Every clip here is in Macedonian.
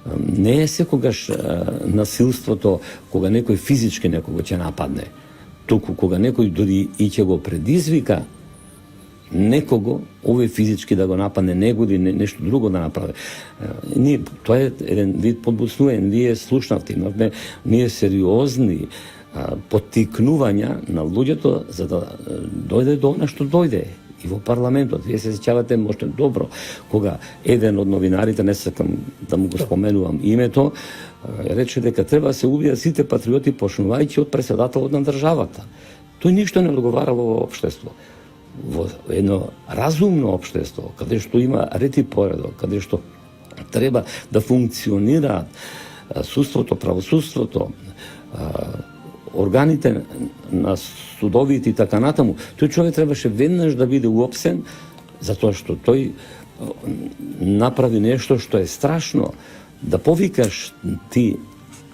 Не е секогаш насилството кога некој физички некого ќе нападне, туку кога некој дури и ќе го предизвика некого, овој физички да го нападне него или нешто друго да направи. Тоа е еден вид подбуснување, ние слушнавте, имавме ние сериозни поттикнувања на луѓето за да дојде до она што дојде. И во парламентот, вие се сеќавате можете добро, кога еден од новинарите, не сакам да му го споменувам името, рече дека треба да се убијат сите патриоти почнувајќи од председателот на државата. Тој ништо не одговара во општество. Во едно разумно општество, каде што има ред и поредок, каде што треба да функционираат судството, правосудството, органите на судовите и така натаму, тој човек требаше веднаш да биде уопсен, затоа што тој направи нешто што е страшно. Да повикаш ти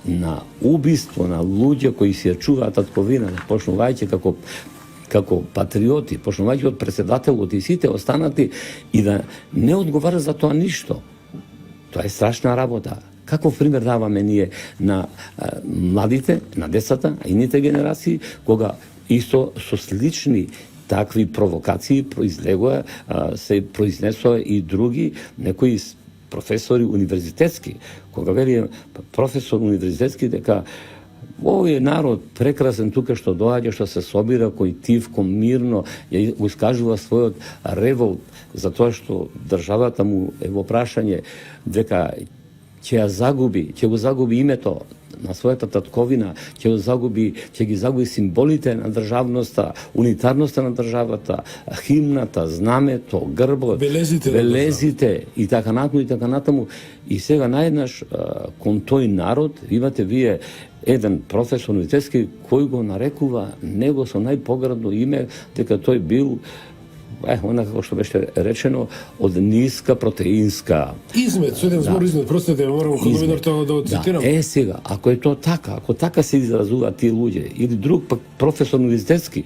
на убиство на луѓе кои си ја чуваат татковина, почнувајќи како патриоти, почнувајќи од председателот и сите останати, и да не одговара за тоа ништо. Тоа е страшна работа. Каков пример даваме ние на младите, на децата, а ините генерации, кога исто со слични такви провокации се произнесоа и други некои професори универзитетски, кога вели професор универзитетски дека овој народ прекрасен тука што доаѓа, што се собира кој тивко, мирно, ја искажува својот револт за тоа што државата му е во прашање, дека ќе го загуби името на својата татковина, ќе ги загуби символите на државноста, унитарноста на државата, химната, знамето, грбот, белезите и така натаму. И сега наеднаш кон тој народ имате вие еден професор универзитетски кој го нарекува него со најпоградно име, дека тој бил она како што беше речено, од ниска протеинска. Измет, со еден збор измет, простете, морам кога новинар тоа да цитирам. Сега, ако е тоа така, ако така се изразуваат тие луѓе, или друг пак професор универзитетски,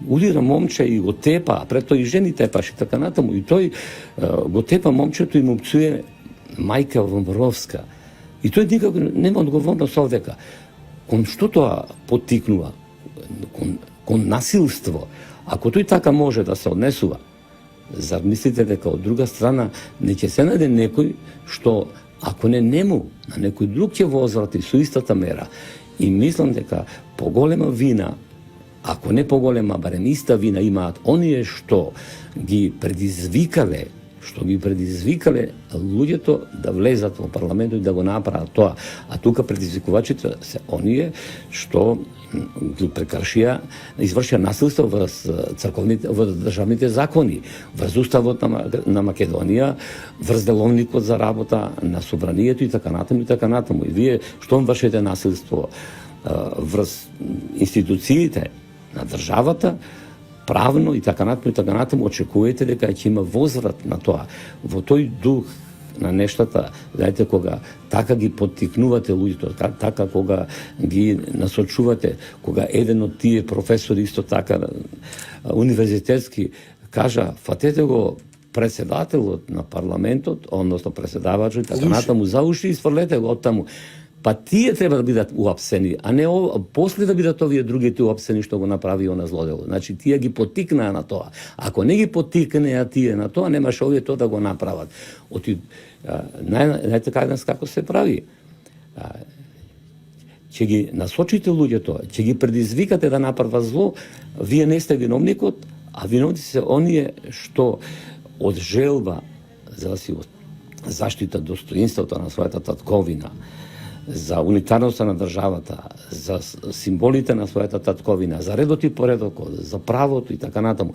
удира момче и го тепа, а пред тој и жени тепаше така натаму, и тој го тепа момчето и му пцуе мајка Вомровска. И тој никако нема одговорност овдека. Кон што тоа поттикнува? Кон насилство. Ако тој така може да се однесува, зар мислите дека од друга страна не ќе се најде некој што, ако не нему, на некој друг ќе возврати со истата мера? И мислам дека поголема вина, ако не поголема, барем иста вина имаат оние што ги предизвикале луѓето да влезат во парламентот и да го направат тоа. А тука предизвикувачите се оние што ги прекршија, извршија насилство врз државните закони, врз уставот на Македонија, врз деловникот за работа на собранието и така натаму. И вие што вршите насилство врз институциите на државата, правно и така натаму, очекувате дека ќе има возврат на тоа. Во тој дух на нештата, знаете, кога така ги поттикнувате луѓето, така кога ги насочувате, кога еден од тие професори исто така универзитетски кажа, фатете го председателот на парламентот, односно преседавачот, така натаму за уши и сфрлете го оттаму. Па тие треба да бидат уапсени, а не после да бидат овие другите уапсени што го направи она злодело. Значи тие ги поттикнаа на тоа. Ако не ги поттикнеа тие на тоа, немаше овие тоа да го направат. Знаете како се прави? Ќе ги насочите луѓето, ќе ги предизвикате да направат зло, вие не сте виновникот, а виновници се оние што од желба за заштита достоинството на својата татковина, за унитарноста на државата, за символите на својата татковина, за редот и поредокот, за правото и така натаму.